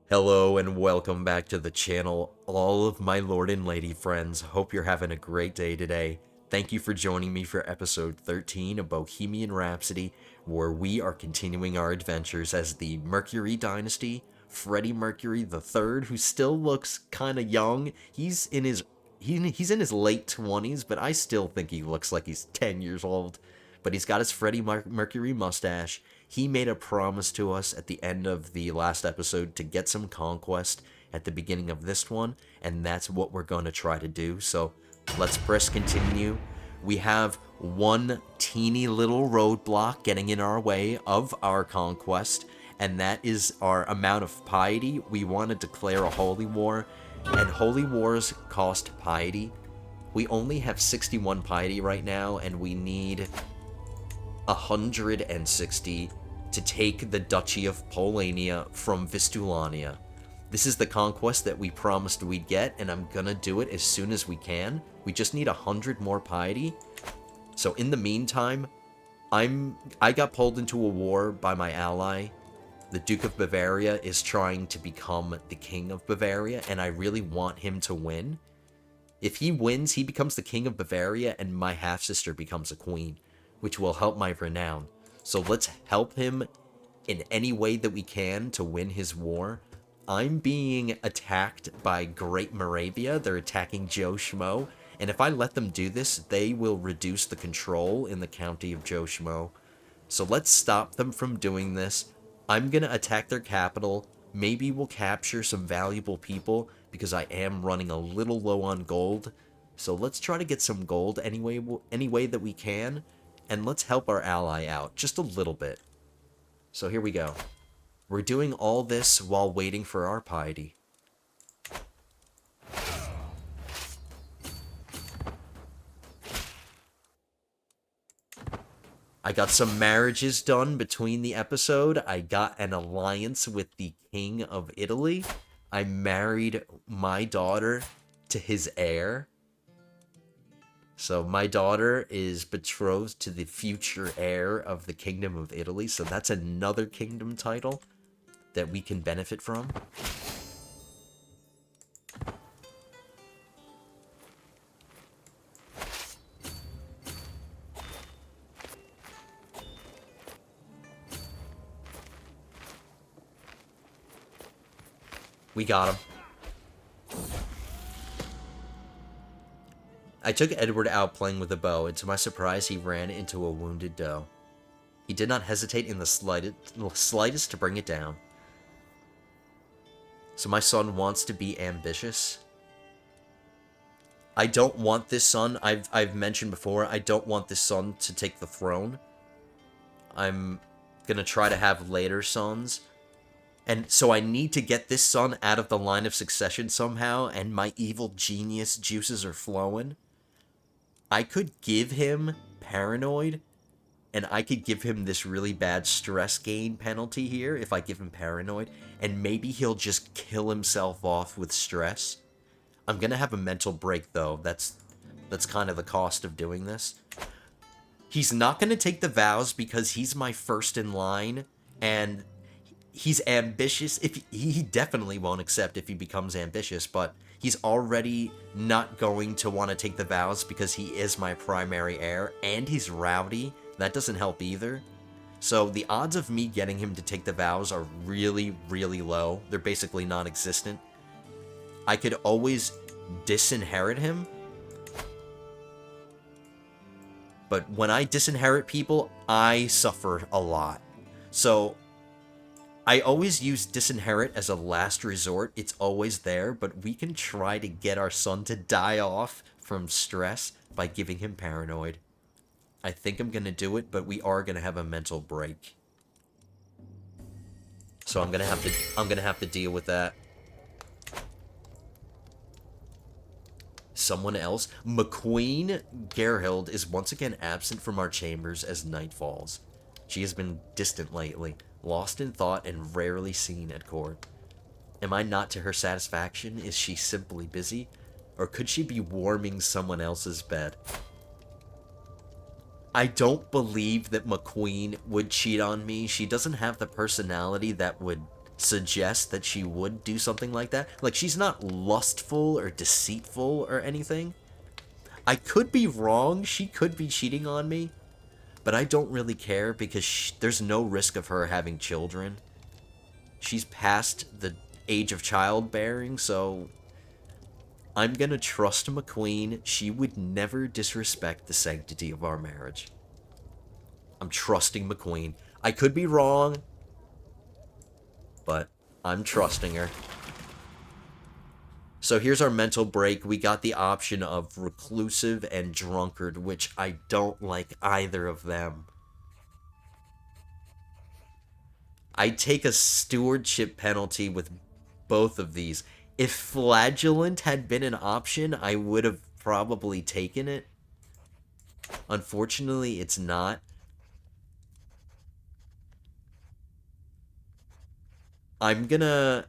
Hello and welcome back to the channel, all of my lord and lady friends. Hope you're having a great day today. Thank you for joining me for episode 13 of Bohemian Rhapsody, where we are continuing our adventures as the Mercury Dynasty. Freddie Mercury the Third, who still looks kind of young. He's in his late 20s, but I still think he looks like he's 10 years old. But he's got his Freddie Mercury mustache. He made a promise to us at the end of the last episode to get some conquest at the beginning of this one, and that's what we're going to try to do. So let's press continue. We have one teeny little roadblock getting in our way of our conquest, and that is our amount of piety. We want to declare a holy war, and holy wars cost piety. We only have 61 piety right now, and we need 160 to take the Duchy of Polania from Vistulania. This is the conquest that we promised we'd get, and I'm gonna do it as soon as we can. We just need 100 more piety. So in the meantime, I got pulled into a war by my ally. The Duke of Bavaria is trying to become the King of Bavaria, and I really want him to win. If he wins, he becomes the King of Bavaria, and my half-sister becomes a queen, which will help my renown. So let's help him in any way that we can to win his war. I'm being attacked by Great Moravia. They're attacking Joe Schmo. And if I let them do this, they will reduce the control in the county of Joe Schmo. So let's stop them from doing this. I'm going to attack their capital. Maybe we'll capture some valuable people because I am running a little low on gold. So let's try to get some gold any way that we can. And let's help our ally out just a little bit. So here we go. We're doing all this while waiting for our piety. I got some marriages done between the episode. I got an alliance with the King of Italy. I married my daughter to his heir. So my daughter is betrothed to the future heir of the Kingdom of Italy. So that's another kingdom title that we can benefit from. We got him. I took Edward out playing with a bow, and to my surprise, he ran into a wounded doe. He did not hesitate in the slightest to bring it down. So my son wants to be ambitious. I don't want this son, I've mentioned before, I don't want this son to take the throne. I'm gonna try to have later sons. And so I need to get this son out of the line of succession somehow, and my evil genius juices are flowing. I could give him paranoid, and I could give him this really bad stress gain penalty here if I give him paranoid, and maybe he'll just kill himself off with stress. I'm gonna have a mental break, though. That's kind of the cost of doing this. He's not gonna take the vows because he's my first in line, and he's ambitious. He definitely won't accept if he becomes ambitious, but he's already not going to want to take the vows because he is my primary heir, and he's rowdy. That doesn't help either. So the odds of me getting him to take the vows are really, really low. They're basically non-existent. I could always disinherit him, but when I disinherit people, I suffer a lot. So I always use disinherit as a last resort. It's always there, but we can try to get our son to die off from stress by giving him paranoid. I think I'm going to do it, but we are going to have a mental break. So I'm going to have to deal with that. Someone else, McQueen Gerhild, is once again absent from our chambers as night falls. She has been distant lately, lost in thought and rarely seen at court. Am I not to her satisfaction? Is she simply busy? Or could she be warming someone else's bed? I don't believe that McQueen would cheat on me. She doesn't have the personality that would suggest that she would do something like that. Like, she's not lustful or deceitful or anything. I could be wrong. She could be cheating on me. But I don't really care because there's no risk of her having children. She's past the age of childbearing, so I'm gonna trust McQueen. She would never disrespect the sanctity of our marriage. I'm trusting McQueen. I could be wrong, but I'm trusting her. So here's our mental break. We got the option of reclusive and drunkard, which I don't like either of them. I take a stewardship penalty with both of these. If flagellant had been an option, I would have probably taken it. Unfortunately, it's not. I'm gonna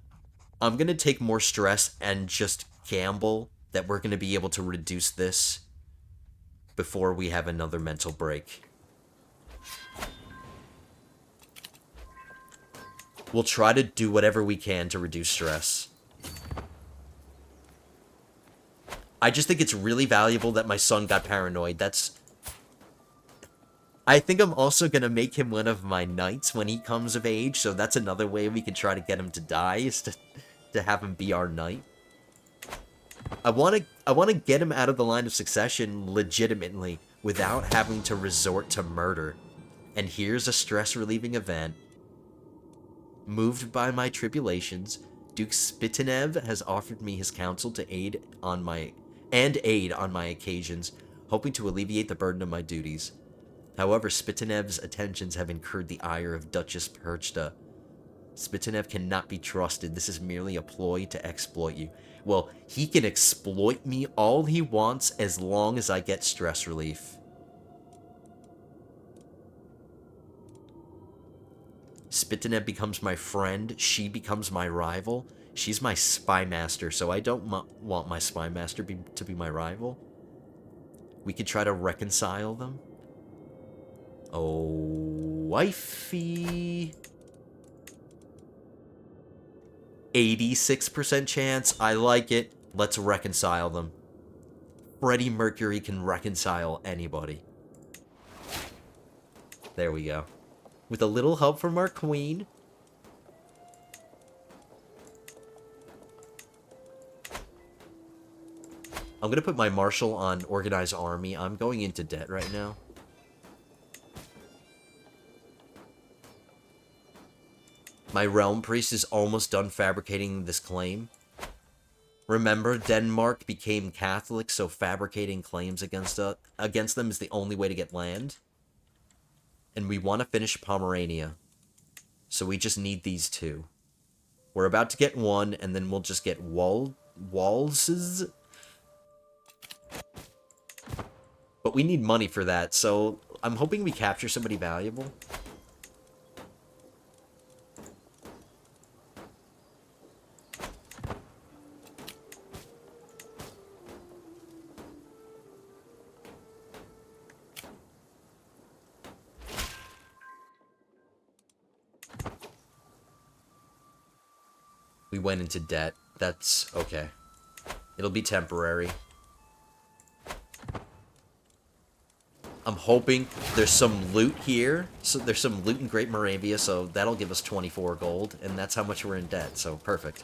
take more stress and just gamble that we're gonna be able to reduce this before we have another mental break. We'll try to do whatever we can to reduce stress. I just think it's really valuable that my son got paranoid. I think I'm also going to make him one of my knights when he comes of age, so that's another way we can try to get him to die, is to have him be our knight. I want to get him out of the line of succession legitimately without having to resort to murder. And here's a stress-relieving event. Moved by my tribulations, Duke Spitinev has offered me his counsel to aid on my occasions, hoping to alleviate the burden of my duties. However, Spitinev's attentions have incurred the ire of Duchess Perchta. Spitinev cannot be trusted. This is merely a ploy to exploit you. Well, he can exploit me all he wants as long as I get stress relief. Spitinev becomes my friend. She becomes my rival. She's my spy master, so I don't want my spy master to be my rival. We could try to reconcile them. Oh, wifey. 86% chance. I like it. Let's reconcile them. Freddie Mercury can reconcile anybody. There we go. With a little help from our queen. I'm going to put my marshal on organized army. I'm going into debt right now. My realm priest is almost done fabricating this claim. Remember, Denmark became Catholic, so fabricating claims against them is the only way to get land. And we want to finish Pomerania. So we just need these two. We're about to get one, and then we'll just get walses. But we need money for that, so I'm hoping we capture somebody valuable. We went into debt. That's okay. It'll be temporary. I'm hoping there's some loot here. So there's some loot in Great Moravia, so that'll give us 24 gold, and that's how much we're in debt, so perfect.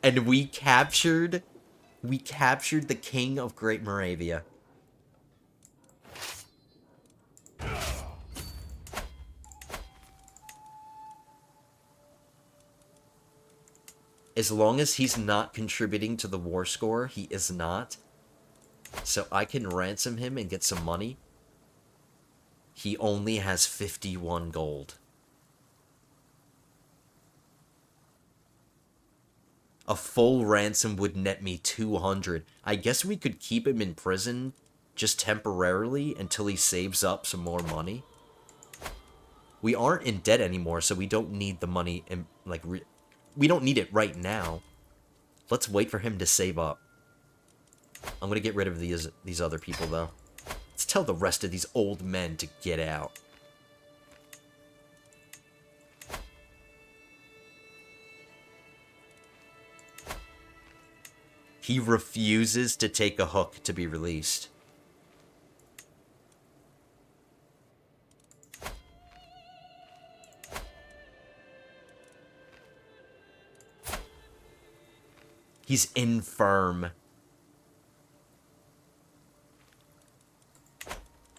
And we captured the king of Great Moravia. As long as he's not contributing to the war score, he is not. So I can ransom him and get some money. He only has 51 gold. A full ransom would net me 200. I guess we could keep him in prison just temporarily until he saves up some more money. We aren't in debt anymore, so we don't need the money in, we don't need it right now. Let's wait for him to save up. I'm gonna get rid of these other people, though. Let's tell the rest of these old men to get out. He refuses to take a hook to be released. He's infirm.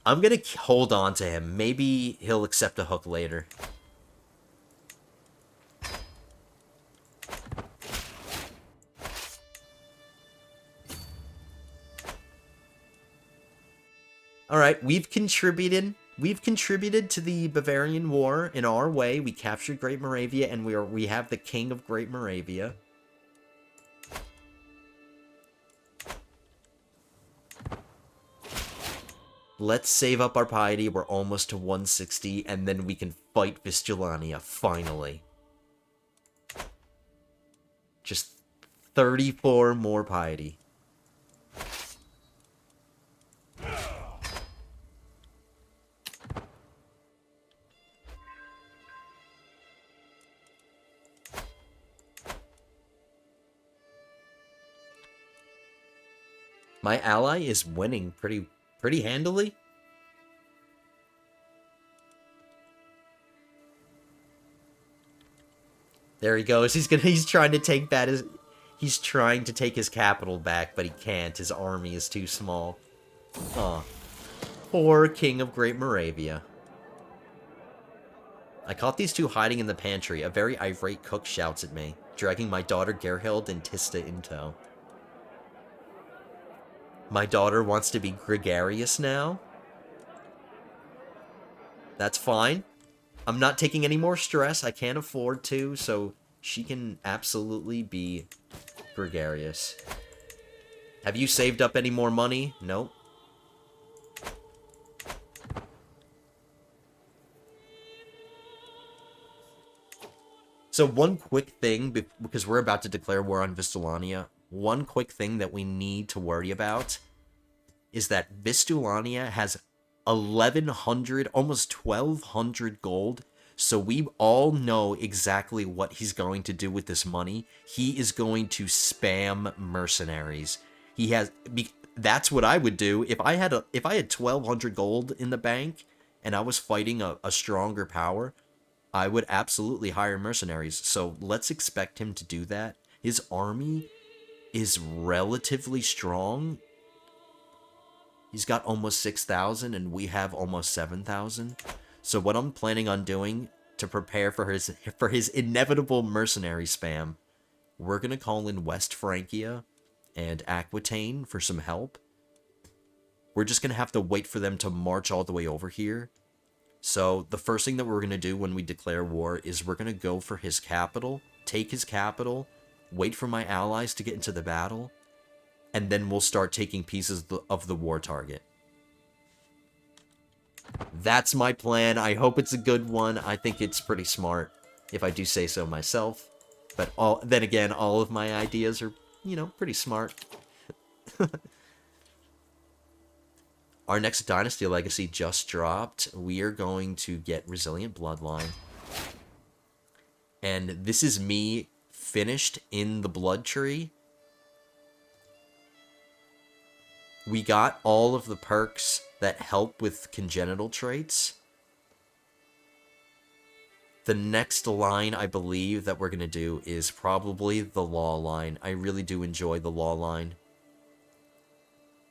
I'm gonna hold on to him. Maybe he'll accept a hook later. Alright, we've contributed to the Bavarian War in our way. We captured Great Moravia, and we have the King of Great Moravia. Let's save up our piety. We're almost to 160, and then we can fight Vistulania, finally. Just 34 more piety. My ally is winning pretty handily. There he goes. He's trying to take that as he's trying to take his capital back, but he can't. His army is too small. Aw. Poor King of Great Moravia. I caught these two hiding in the pantry. A very irate cook shouts at me, dragging my daughter Gerhild and Tista in tow. My daughter wants to be gregarious now. That's fine. I'm not taking any more stress. I can't afford to, so she can absolutely be gregarious. Have you saved up any more money? Nope. So one quick thing, because we're about to declare war on Vistulania, one quick thing that we need to worry about is that Vistulania has 1,100, almost 1,200 gold, so we all know exactly what he's going to do with this money. He is going to spam mercenaries. That's what I would do if I had 1,200 gold in the bank and I was fighting a stronger power. I would absolutely hire mercenaries. So let's expect him to do that. His army is relatively strong. He's got almost 6,000 and we have almost 7,000. So what I'm planning on doing to prepare for his inevitable mercenary spam, we're going to call in West Francia and Aquitaine for some help. We're just going to have to wait for them to march all the way over here. So the first thing that we're going to do when we declare war is we're going to go for his capital, take his capital, wait for my allies to get into the battle, and then we'll start taking pieces of the war target. That's my plan. I hope it's a good one. I think it's pretty smart, if I do say so myself. But then again, all of my ideas are, pretty smart. Our next Dynasty Legacy just dropped. We are going to get Resilient Bloodline. And this is me finished in the Blood Tree. We got all of the perks that help with congenital traits. The next line, I believe, that we're going to do is probably the Law line. I really do enjoy the Law line.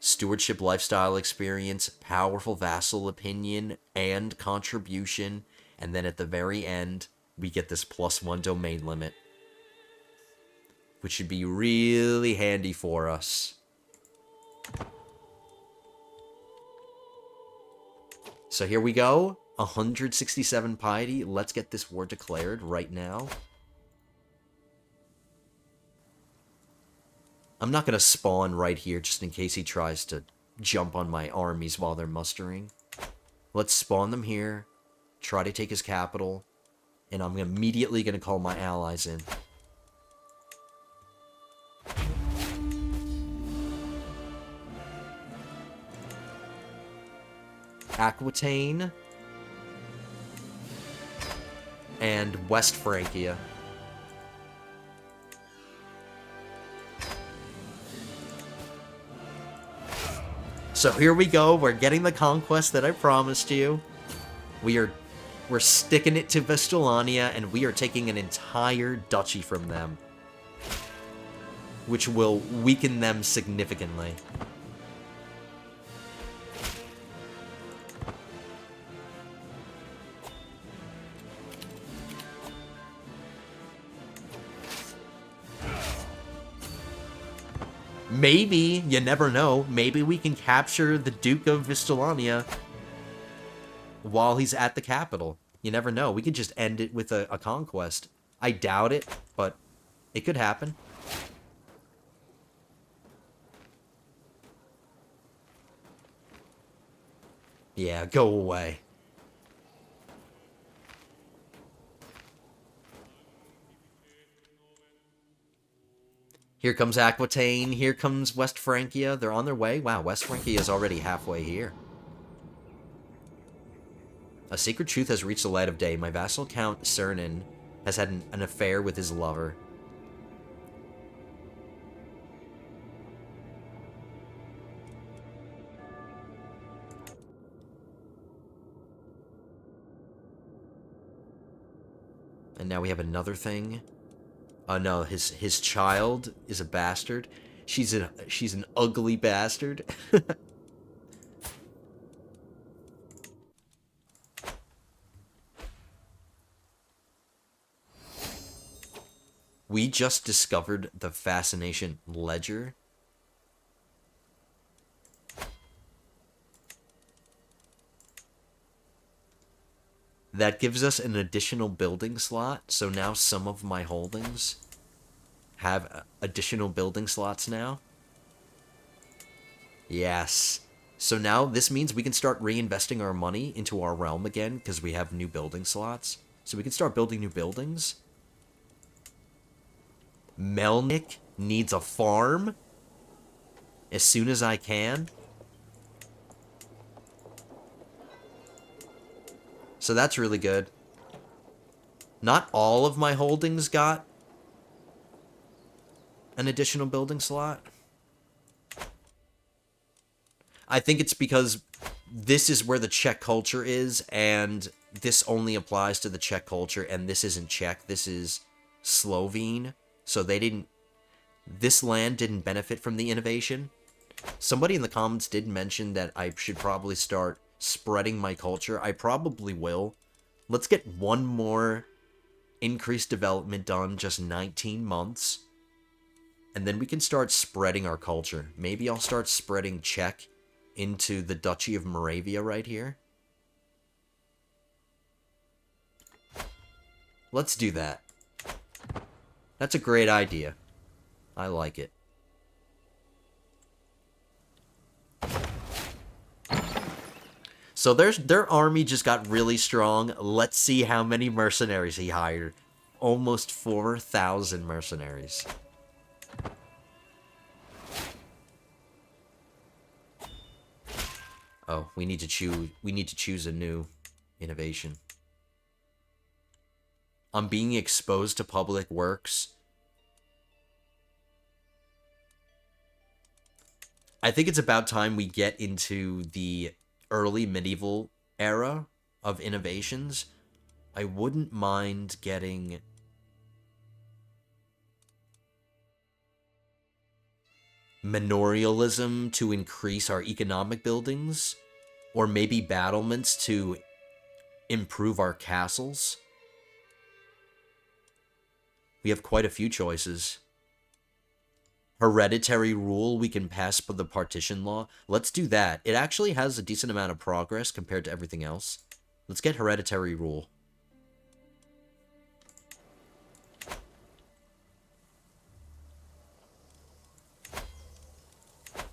Stewardship lifestyle experience, powerful vassal opinion, and contribution. And then at the very end, we get this +1 domain limit, which should be really handy for us. So here we go. 167 piety. Let's get this war declared right now. I'm not going to spawn right here just in case he tries to jump on my armies while they're mustering. Let's spawn them here, try to take his capital, and I'm immediately going to call my allies in. Aquitaine, and West Francia. So here we go. We're getting the conquest that I promised you. We're sticking it to Vestulania, and we are taking an entire duchy from them, which will weaken them significantly. Maybe, you never know, maybe we can capture the Duke of Vistulania while he's at the capital. You never know. We could just end it with a conquest. I doubt it, but it could happen. Yeah, go away. Here comes Aquitaine. Here comes West Francia. They're on their way. Wow, West Francia is already halfway here. A secret truth has reached the light of day. My vassal Count Cernan has had an affair with his lover. And now we have another thing. Oh no, his child is a bastard. She's an ugly bastard. We just discovered the Fascination Ledger. That gives us an additional building slot, so now some of my holdings have additional building slots now. Yes. So now this means we can start reinvesting our money into our realm again because we have new building slots. So we can start building new buildings. Melnik needs a farm as soon as I can. So that's really good. Not all of my holdings got an additional building slot. I think it's because this is where the Czech culture is, and this only applies to the Czech culture, and this isn't Czech, this is Slovene. So they didn't... This land didn't benefit from the innovation. Somebody in the comments did mention that I should probably start spreading my culture. I probably will. Let's get one more increased development done, just 19 months. And then we can start spreading our culture. Maybe I'll start spreading Czech into the Duchy of Moravia right here. Let's do that. That's a great idea. I like it. So their army just got really strong. Let's see how many mercenaries he hired. Almost 4,000 mercenaries. Oh, we need to choose a new innovation. I'm being exposed to public works. I think it's about time we get into the early medieval era of innovations. I wouldn't mind getting manorialism to increase our economic buildings, or maybe battlements to improve our castles. We have quite a few choices. Hereditary rule, we can pass the partition law. Let's do that. It actually has a decent amount of progress compared to everything else. Let's get hereditary rule.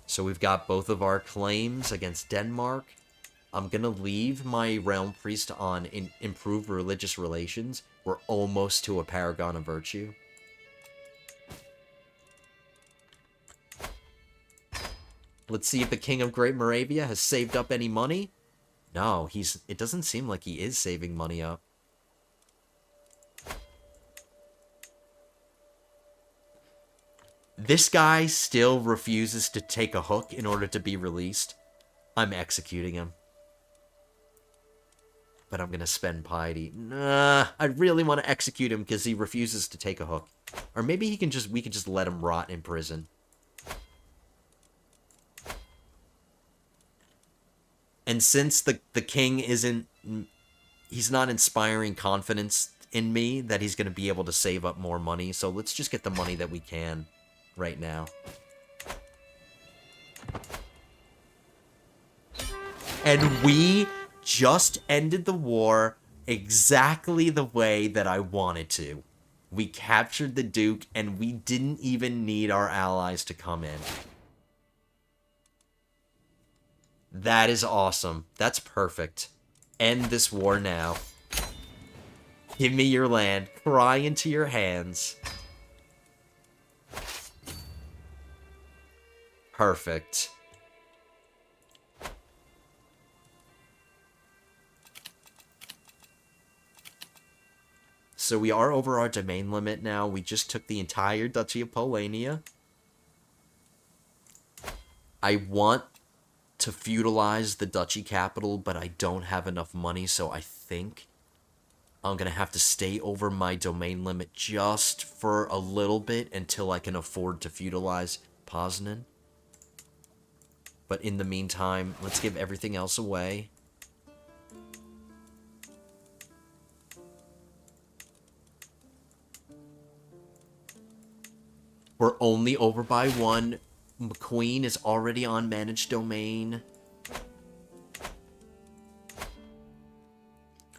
So we've got both of our claims against Denmark. I'm gonna leave my realm priest on improve religious relations. We're almost to a paragon of virtue. Let's see if the King of Great Moravia has saved up any money. No, it doesn't seem like he is saving money up. This guy still refuses to take a hook in order to be released. I'm executing him. But I'm gonna spend piety. Nah, I really want to execute him because he refuses to take a hook. Or maybe we can just let him rot in prison. And since the king he's not inspiring confidence in me that he's gonna be able to save up more money, so let's just get the money that we can right now. And we just ended the war exactly the way that I wanted to. We captured the Duke, and we didn't even need our allies to come in. That is awesome. That's perfect. End this war now. Give me your land. Cry into your hands. Perfect. So we are over our domain limit now. We just took the entire Duchy of Polania. I want to feudalize the duchy capital, but I don't have enough money, so I think I'm going to have to stay over my domain limit just for a little bit until I can afford to feudalize Poznan. But in the meantime, let's give everything else away. We're only over by one. McQueen is already on managed domain.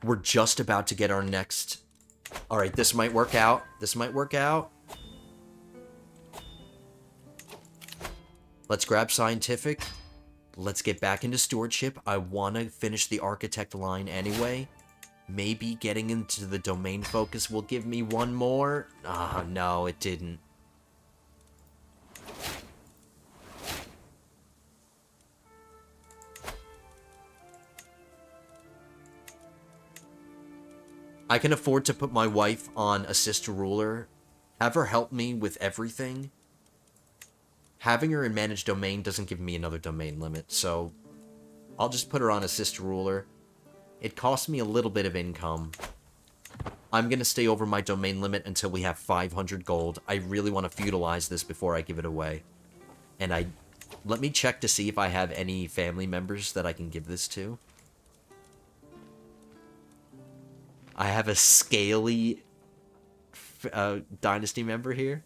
We're just about to get our next... Alright, this might work out. This might work out. Let's grab scientific. Let's get back into stewardship. I want to finish the architect line anyway. Maybe getting into the domain focus will give me one more. Ah, no, it didn't. I can afford to put my wife on assist ruler. Have her help me with everything. Having her in managed domain doesn't give me another domain limit, so I'll just put her on assist ruler. It costs me a little bit of income. I'm going to stay over my domain limit until we have 500 gold. I really want to feudalize this before I give it away. And let me check to see if I have any family members that I can give this to. I have a scaly Dynasty member here.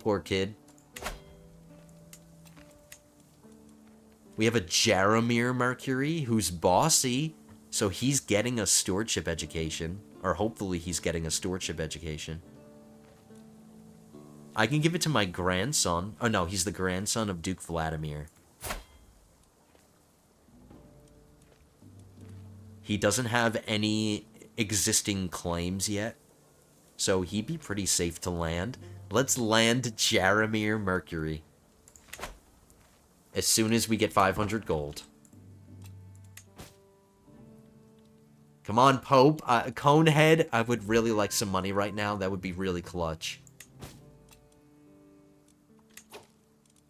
Poor kid. We have a Jaromir Mercury who's bossy, so he's getting a stewardship education. Or hopefully he's getting a stewardship education. I can give it to my grandson. Oh no, he's the grandson of Duke Vladimir. He doesn't have any existing claims yet, so he'd be pretty safe to land. Let's land Jaromir Mercury as soon as we get 500 gold. Come on, Pope. Conehead, I would really like some money right now. That would be really clutch.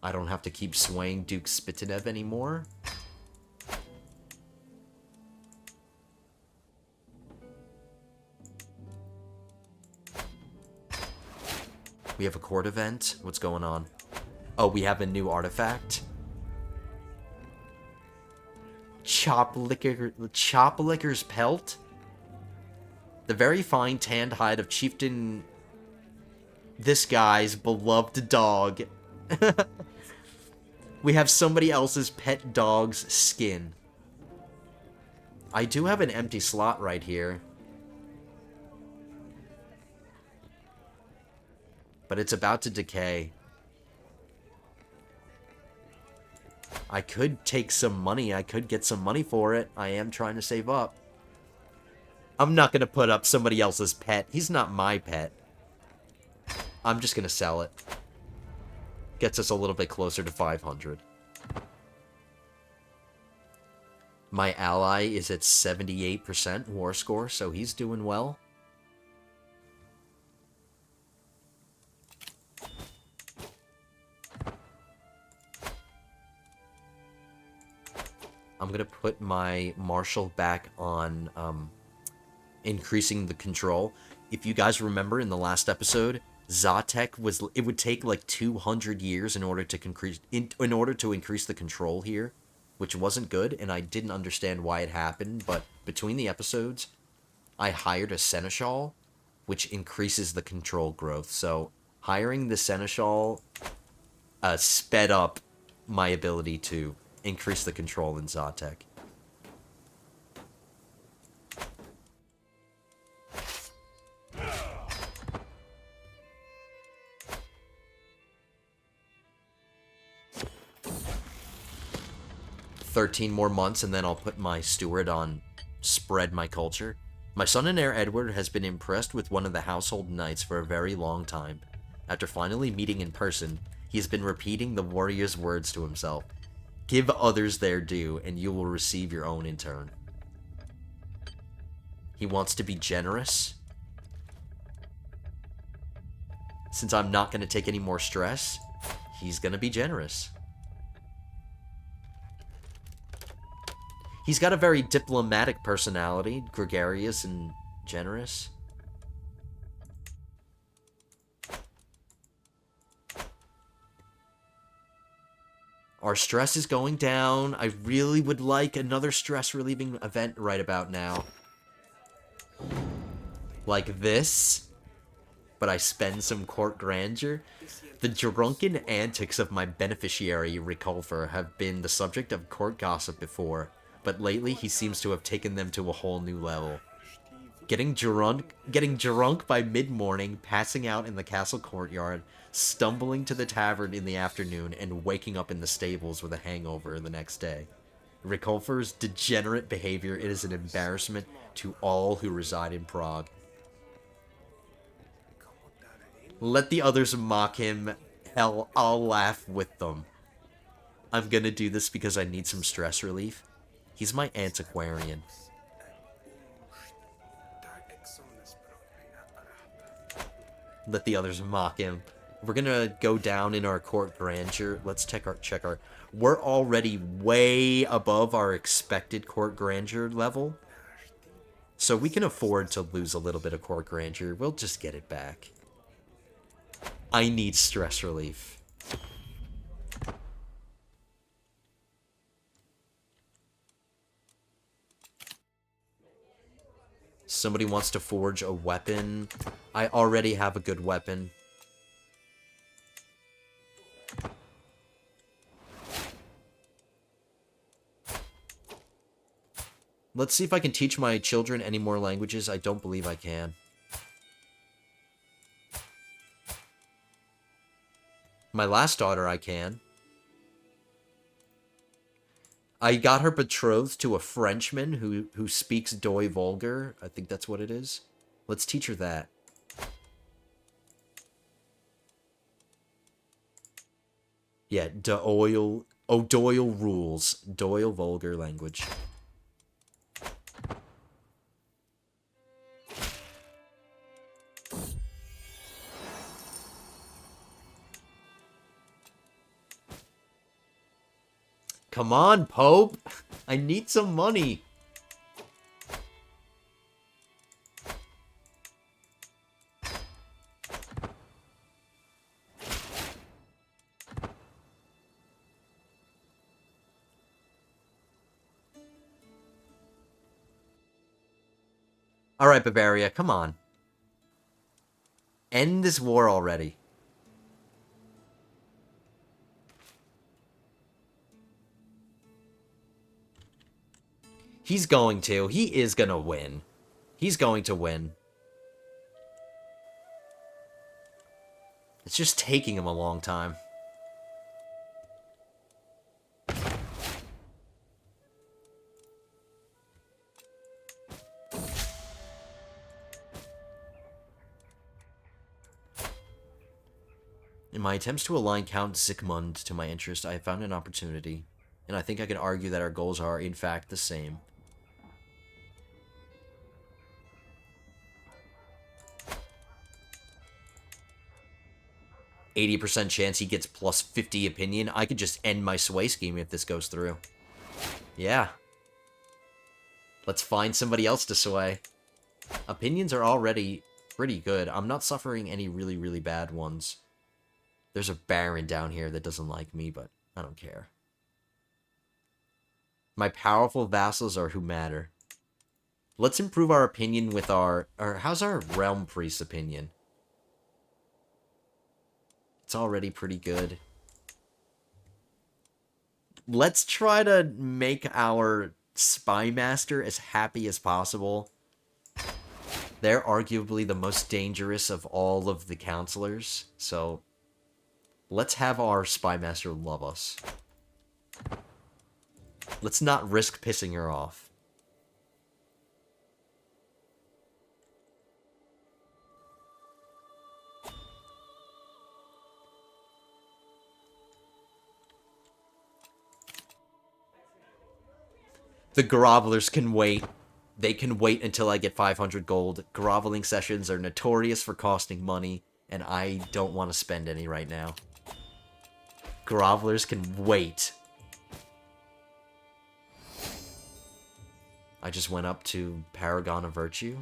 I don't have to keep swaying Duke Spitinev anymore. We have a court event. What's going on? Oh, we have a new artifact. Choplicker's pelt. The very fine tanned hide of Chieftain... this guy's beloved dog. We have somebody else's pet dog's skin. I do have an empty slot right here. But it's about to decay. I could take some money. I could get some money for it. I am trying to save up. I'm not going to put up somebody else's pet. He's not my pet. I'm just going to sell it. Gets us a little bit closer to 500. My ally is at 78% war score, so he's doing well. I'm going to put my marshal back on increasing the control. If you guys remember in the last episode, Zatek it would take like 200 years in order to increase the control here, which wasn't good, and I didn't understand why it happened, but between the episodes, I hired a seneschal, which increases the control growth. So hiring the seneschal sped up my ability to increase the control in Zatek. "13 more months, and then I'll put my steward on spread my culture. My son and heir Edward has been impressed with one of the household knights for a very long time. After finally meeting in person, he has been repeating the warrior's words to himself. Give others their due, and you will receive your own in turn." He wants to be generous. Since I'm not going to take any more stress, he's going to be generous. He's got a very diplomatic personality, gregarious and generous. Our stress is going down. I really would like another stress-relieving event right about now. Like this. But I spend some court grandeur. The drunken antics of my beneficiary, Riculfer, have been the subject of court gossip before, but lately he seems to have taken them to a whole new level. Getting drunk by mid-morning, passing out in the castle courtyard, stumbling to the tavern in the afternoon, and waking up in the stables with a hangover the next day. Riculfer's degenerate behavior is an embarrassment to all who reside in Prague. Let the others mock him. Hell, I'll laugh with them. I'm gonna do this because I need some stress relief. He's my antiquarian. Let the others mock him. We're gonna go down in our court grandeur. Let's check our... We're already way above our expected court grandeur level. So we can afford to lose a little bit of court grandeur. We'll just get it back. I need stress relief. Somebody wants to forge a weapon. I already have a good weapon. Let's see if I can teach my children any more languages. I don't believe I can. My last daughter I can. I got her betrothed to a Frenchman who speaks Doi Vulgar. I think that's what it is. Let's teach her that. Yeah, Doyle rules. Doyle Vulgar language. Come on, Pope! I need some money! Alright, Bavaria, come on. End this war already. He's going to. He is gonna win. He's going to win. It's just taking him a long time. In my attempts to align Count Zikmund to my interest, I have found an opportunity. And I think I can argue that our goals are, in fact, the same. 80% chance he gets plus 50 opinion. I could just end my sway scheme if this goes through. Yeah. Let's find somebody else to sway. Opinions are already pretty good. I'm not suffering any really, really bad ones. There's a baron down here that doesn't like me, but I don't care. My powerful vassals are who matter. Let's improve our opinion with our how's our realm priest opinion? It's already pretty good. Let's try to make our spy master as happy as possible. They're arguably the most dangerous of all of the counselors, so let's have our spy master love us. Let's not risk pissing her off. The grovelers can wait. They can wait until I get 500 gold. Groveling sessions are notorious for costing money, and I don't want to spend any right now. Grovelers can wait. I just went up to Paragon of Virtue.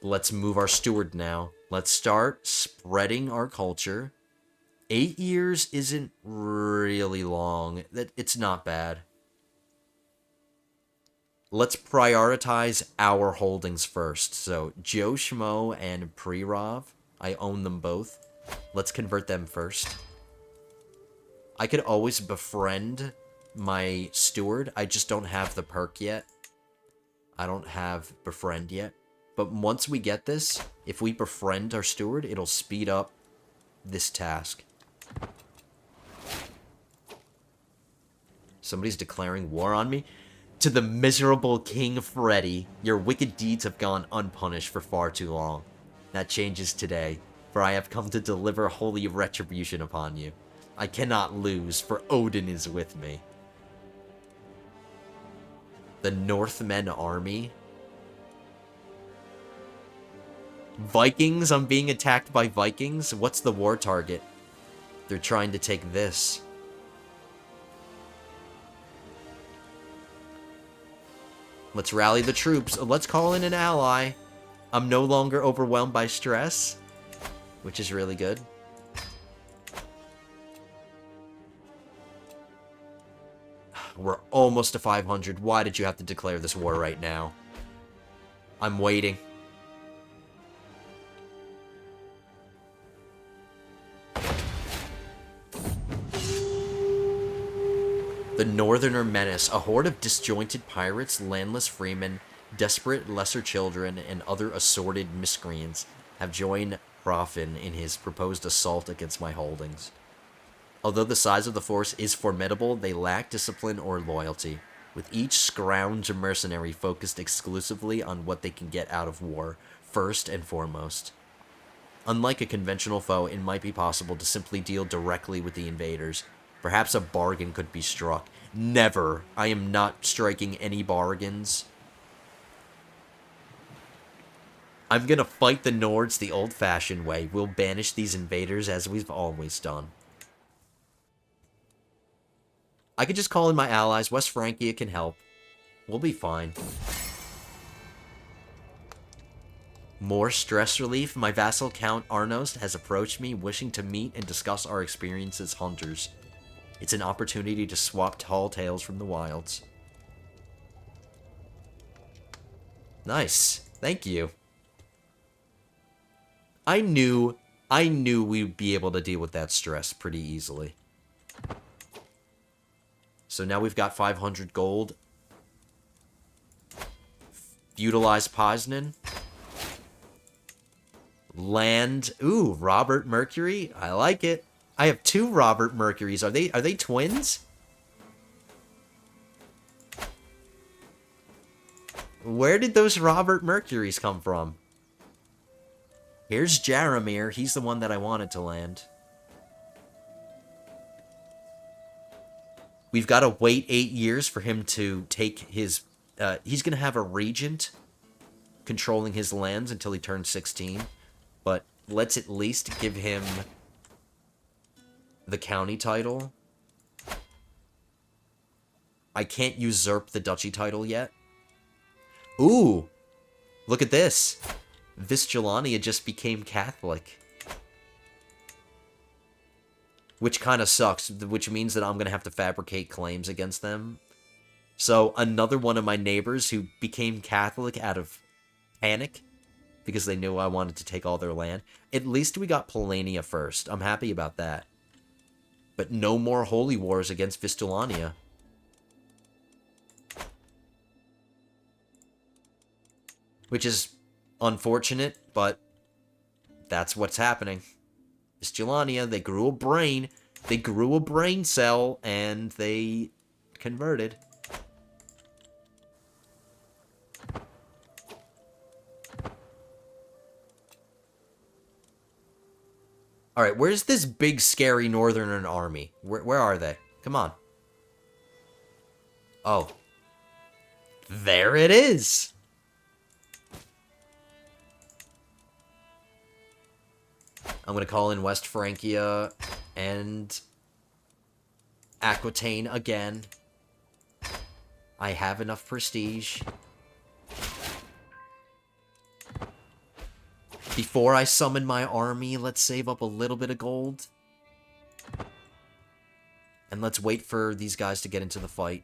Let's move our steward now. Let's start spreading our culture. 8 years isn't really long. It's not bad. Let's prioritize our holdings first. So, Joe Schmo and Prerov, I own them both. Let's convert them first. I could always befriend my steward. I just don't have the perk yet. I don't have befriend yet. But once we get this, if we befriend our steward, it'll speed up this task. Somebody's declaring war on me. To the miserable King Freddy, your wicked deeds have gone unpunished for far too long. That changes today, for I have come to deliver holy retribution upon you. I cannot lose, for Odin is with me. The Northmen army. Vikings, I'm being attacked by Vikings. What's the war target? They're trying to take this. Let's rally the troops. Let's call in an ally. I'm no longer overwhelmed by stress, which is really good. We're almost to 500. Why did you have to declare this war right now? I'm waiting. The Northerner Menace, a horde of disjointed pirates, landless freemen, desperate lesser children, and other assorted miscreants have joined Profin in his proposed assault against my holdings. Although the size of the force is formidable, they lack discipline or loyalty, with each scrounge mercenary focused exclusively on what they can get out of war, first and foremost. Unlike a conventional foe, it might be possible to simply deal directly with the invaders. Perhaps a bargain could be struck. Never. I am not striking any bargains. I'm gonna fight the Nords the old-fashioned way. We'll banish these invaders as we've always done. I could just call in my allies. West Francia can help. We'll be fine. More stress relief. My vassal Count Arnost has approached me, wishing to meet and discuss our experience as hunters. It's an opportunity to swap tall tales from the wilds. Nice. Thank you. I knew we'd be able to deal with that stress pretty easily. So now we've got 500 gold. Feudalize Poznan. Land. Ooh, Robert Mercury. I like it. I have 2 Robert Mercurys. Are they twins? Where did those Robert Mercuries come from? Here's Jaromir. He's the one that I wanted to land. We've got to wait 8 years for him to take his... he's going to have a regent controlling his lands until he turns 16. But let's at least give him the county title. I can't usurp the duchy title yet. Ooh! Look at this. Vistulania just became Catholic. Which kind of sucks, which means that I'm going to have to fabricate claims against them. So, another one of my neighbors who became Catholic out of panic, because they knew I wanted to take all their land. At least we got Polania first. I'm happy about that. But no more holy wars against Vistulania. Which is unfortunate, but that's what's happening. Vistulania, they grew a brain. They grew a brain cell, and they converted. Alright, where's this big, scary northern army? Where are they? Come on. Oh. There it is! I'm going to call in West Francia and Aquitaine again. I have enough prestige. Before I summon my army, let's save up a little bit of gold. And let's wait for these guys to get into the fight.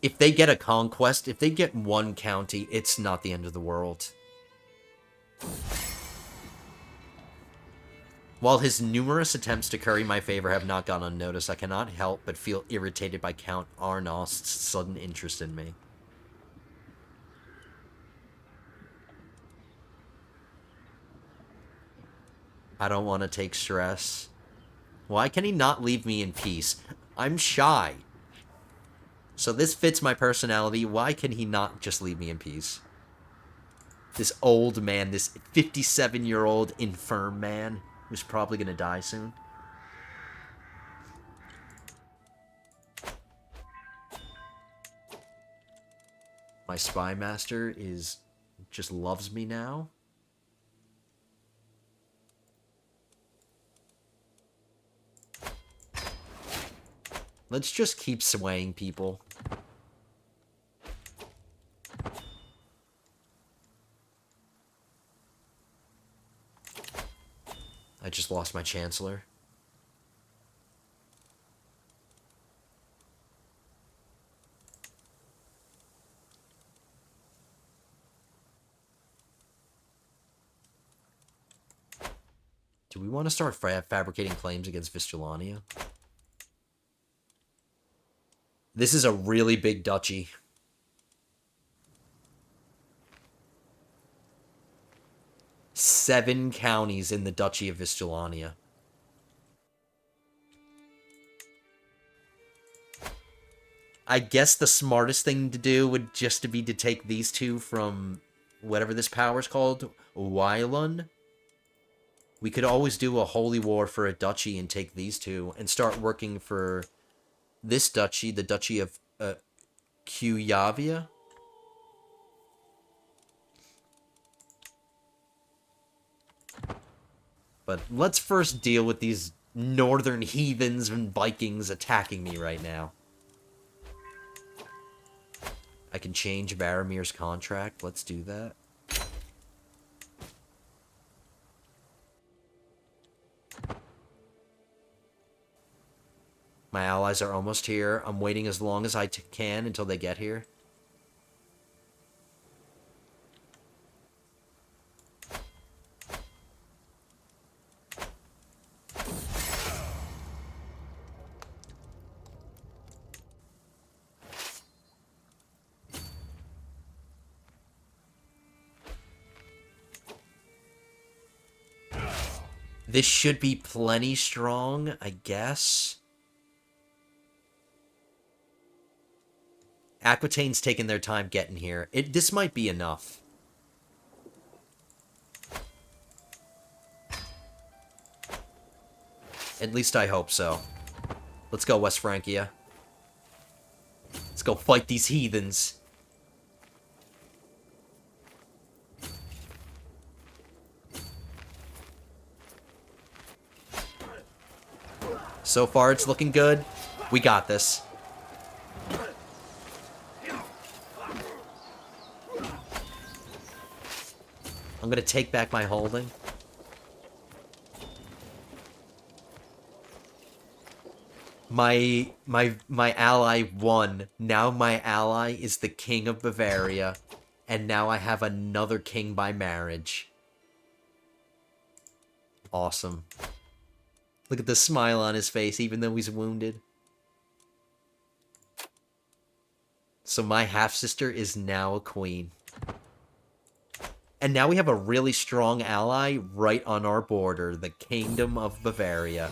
If they get a conquest, if they get one county, it's not the end of the world. While his numerous attempts to curry my favor have not gone unnoticed, I cannot help but feel irritated by Count Arnost's sudden interest in me. I don't want to take stress. Why can he not leave me in peace? I'm shy. So this fits my personality. Why can he not just leave me in peace? This old man, this 57-year-old infirm man who's probably going to die soon. My spy master just loves me now. Let's just keep swaying people. I just lost my chancellor. Do we want to start fabricating claims against Vistulania? This is a really big duchy. Seven counties in the Duchy of Vistulania. I guess the smartest thing to do would just to be to take these two from whatever this power's called, Wylun. We could always do a holy war for a duchy and take these two and start working for this duchy, the Duchy of Kuyavia. But let's first deal with these northern heathens and Vikings attacking me right now. I can change Varamir's contract. Let's do that. My allies are almost here. I'm waiting as long as I can until they get here. This should be plenty strong, I guess. Aquitaine's taking their time getting here. This might be enough. At least I hope so. Let's go, West Francia. Let's go fight these heathens. So far, it's looking good. We got this. I'm gonna take back my holding. My ally won. Now my ally is the king of Bavaria. And now I have another king by marriage. Awesome. Look at the smile on his face, even though he's wounded. So my half-sister is now a queen. And now we have a really strong ally right on our border, the Kingdom of Bavaria.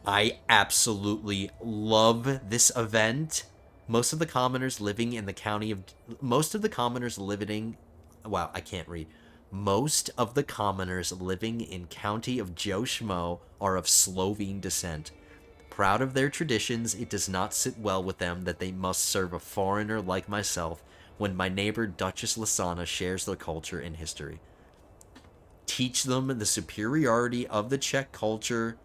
I absolutely love this event. Most of the commoners living in the county of... Most of the commoners living... Wow, I can't read. Most of the commoners living in county of Joe Schmo are of Slovene descent. Proud of their traditions, it does not sit well with them that they must serve a foreigner like myself when my neighbor Duchess Lasana shares their culture and history. Teach them the superiority of the Czech culture.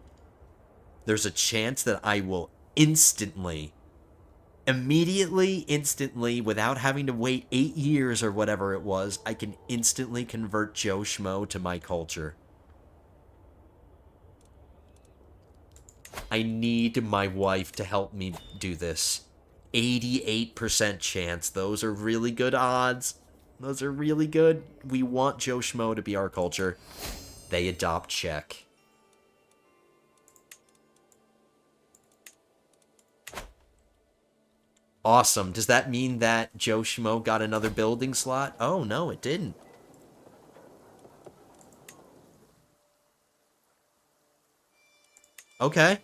There's a chance that I will instantly, without having to wait 8 years or whatever it was, I can instantly convert Joe Schmo to my culture. I need my wife to help me do this. 88% chance. Those are really good odds. Those are really good. We want Joe Schmo to be our culture. They adopt Czech. Awesome. Does that mean that Joe Schmo got another building slot? Oh, no, it didn't. Okay.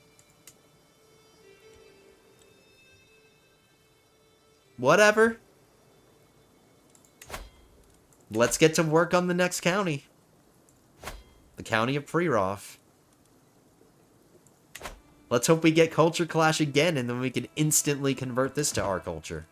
Whatever. Let's get to work on the next county. The county of Prerov. Let's hope we get culture clash again, and then we can instantly convert this to our culture.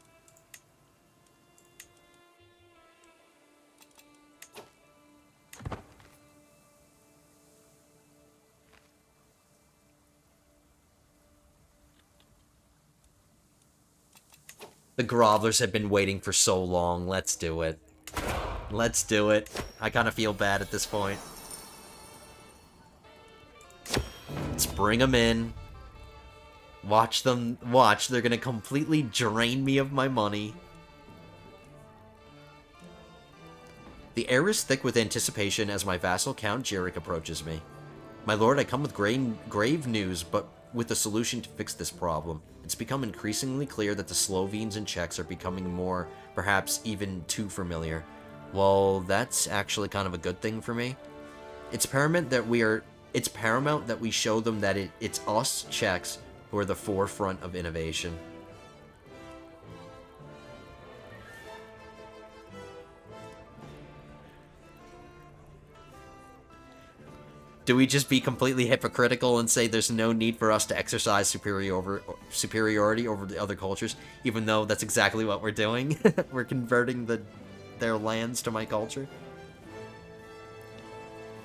The Grovelers have been waiting for so long. Let's do it. Let's do it. I kind of feel bad at this point. Let's bring them in. Watch them. Watch. They're going to completely drain me of my money. The air is thick with anticipation as my vassal Count Jarek approaches me. My lord, I come with grave news, but with a solution to fix this problem. It's become increasingly clear that the Slovenes and Czechs are becoming more, perhaps even too familiar. Well, that's actually kind of a good thing for me. It's paramount that we show them that it's us Czechs who are the forefront of innovation. Do we just be completely hypocritical and say there's no need for us to exercise superiority over the other cultures, even though that's exactly what we're doing? We're converting their lands to my culture?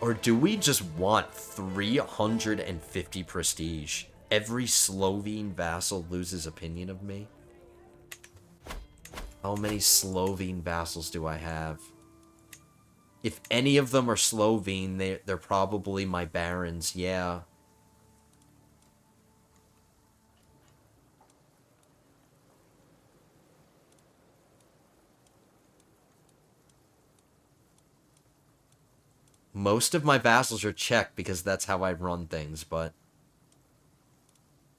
Or do we just want 350 prestige? Every Slovene vassal loses opinion of me? How many Slovene vassals do I have? If any of them are Slovene, they're probably my barons, yeah. Most of my vassals are Czech because that's how I run things, but...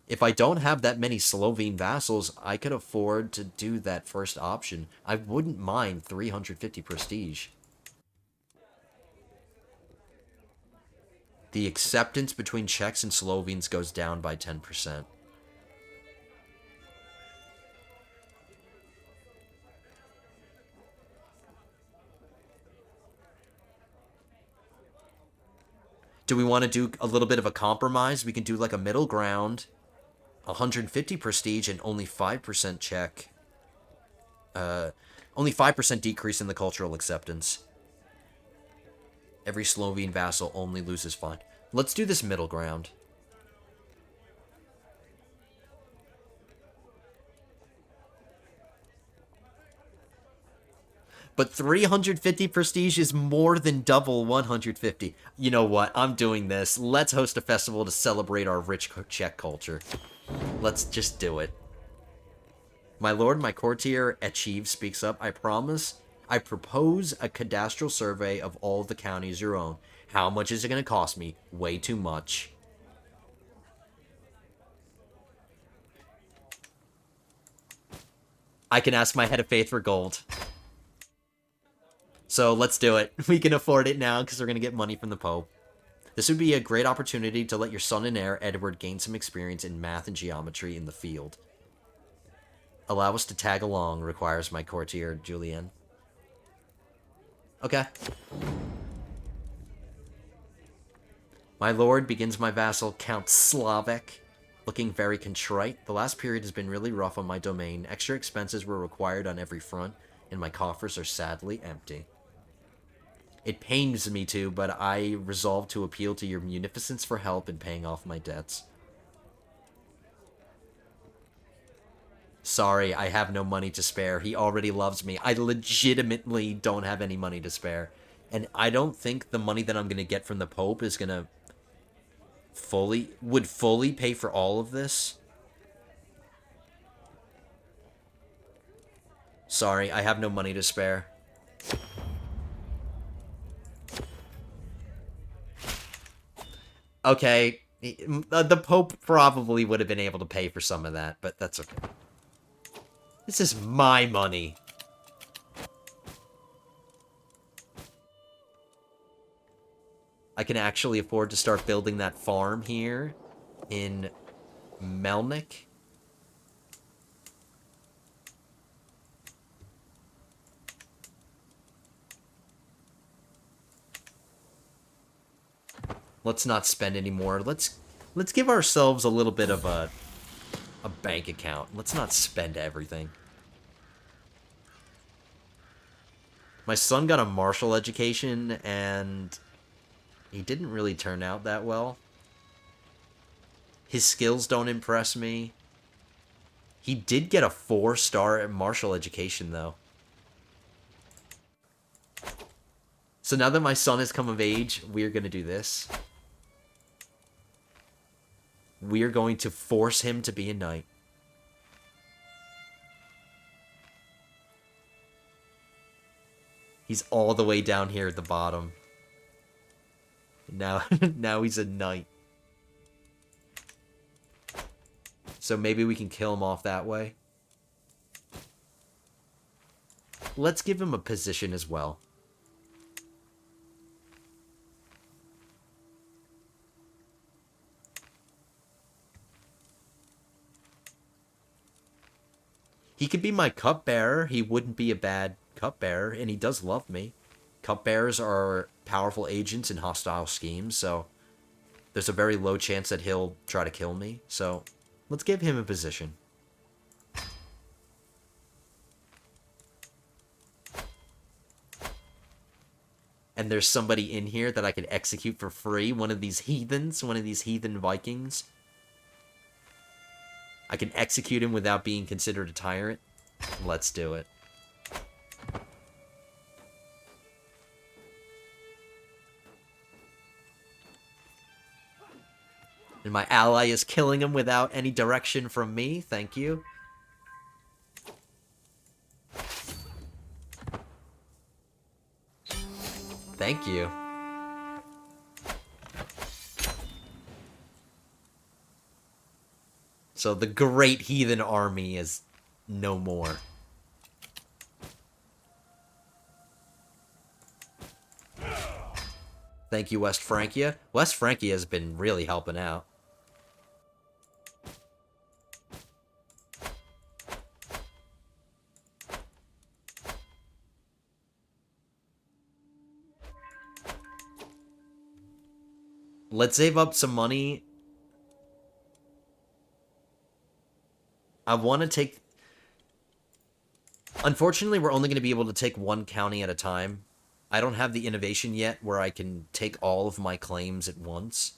If I don't have that many Slovene vassals, I could afford to do that first option. I wouldn't mind 350 prestige. The acceptance between Czechs and Slovenes goes down by 10%. Do we want to do a little bit of a compromise? We can do like a middle ground. 150 prestige and only 5% Czech. Only 5% decrease in the cultural acceptance. Every Slovene vassal only loses 5. Let's do this middle ground. But 350 prestige is more than double 150. You know what? I'm doing this. Let's host a festival to celebrate our rich Czech culture. Let's just do it. My lord, my courtier Achieve speaks up. I propose a cadastral survey of all the counties you own. How much is it going to cost me? Way too much. I can ask my head of faith for gold. So let's do it. We can afford it now because we're going to get money from the Pope. This would be a great opportunity to let your son and heir, Edward, gain some experience in math and geometry in the field. Allow us to tag along, requires my courtier, Julian. Okay. My lord, begins my vassal, Count Slavic, looking very contrite. The last period has been really rough on my domain. Extra expenses were required on every front, and my coffers are sadly empty. It pains me to, but I resolve to appeal to your munificence for help in paying off my debts. Sorry, I have no money to spare. He already loves me. I legitimately don't have any money to spare. And I don't think the money that I'm going to get from the Pope is going to fully pay for all of this. Sorry, I have no money to spare. Okay, the Pope probably would have been able to pay for some of that, but that's okay. This is my money. I can actually afford to start building that farm here in Melnik. Let's not spend any more. Let's give ourselves a little bit of a bank account. Let's not spend everything. My son got a martial education, and he didn't really turn out that well. His skills don't impress me. He did get a 4-star martial education, though. So now that my son has come of age, we're going to do this. We're going to force him to be a knight. He's all the way down here at the bottom. Now, now he's a knight. So maybe we can kill him off that way. Let's give him a position as well. He could be my cupbearer. He wouldn't be a bad cupbearer, and he does love me. Cupbearers are powerful agents in hostile schemes, so there's a very low chance that he'll try to kill me. So let's give him a position. And there's somebody in here that I could execute for free. One of these heathens, one of these heathen Vikings. I can execute him without being considered a tyrant. Let's do it. And my ally is killing him without any direction from me. Thank you. Thank you. So the great heathen army is no more. Thank you, West Francia. West Francia has been really helping out. Let's save up some money. I want to take... Unfortunately, we're only going to be able to take one county at a time. I don't have the innovation yet where I can take all of my claims at once.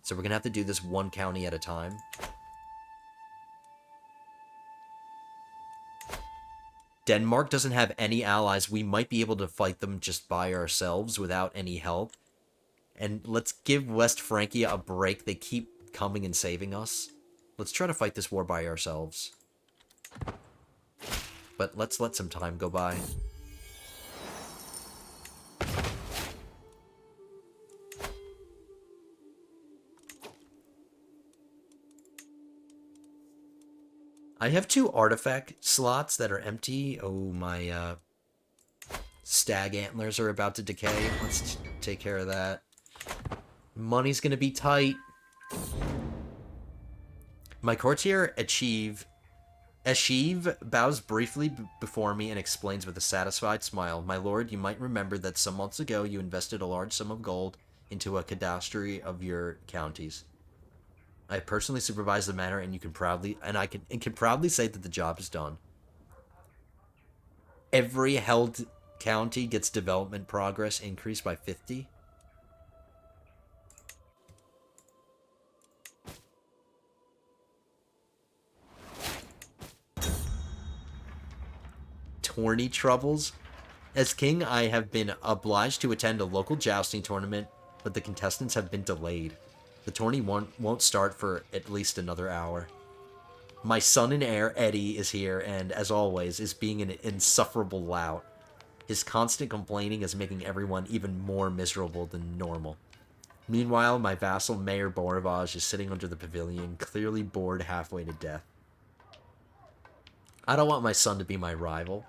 So we're going to have to do this one county at a time. Denmark doesn't have any allies. We might be able to fight them just by ourselves without any help. And let's give West Francia a break. They keep coming and saving us. Let's try to fight this war by ourselves. But let's let some time go by. I have 2 artifact slots that are empty. Oh, my stag antlers are about to decay. Let's take care of that. Money's gonna be tight. My courtier, Achieve, bows briefly before me and explains with a satisfied smile. My lord, you might remember that some months ago you invested a large sum of gold into a cadastry of your counties. I personally supervise the matter, and you can proudly, can proudly say that the job is done. Every held county gets development progress increased by 50. Tourney troubles. As king, I have been obliged to attend a local jousting tournament, but the contestants have been delayed. The tourney won't start for at least another hour. My son and heir, Eddie, is here, and, as always, is being an insufferable lout. His constant complaining is making everyone even more miserable than normal. Meanwhile, my vassal, Mayor Boravage, is sitting under the pavilion, clearly bored halfway to death. I don't want my son to be my rival.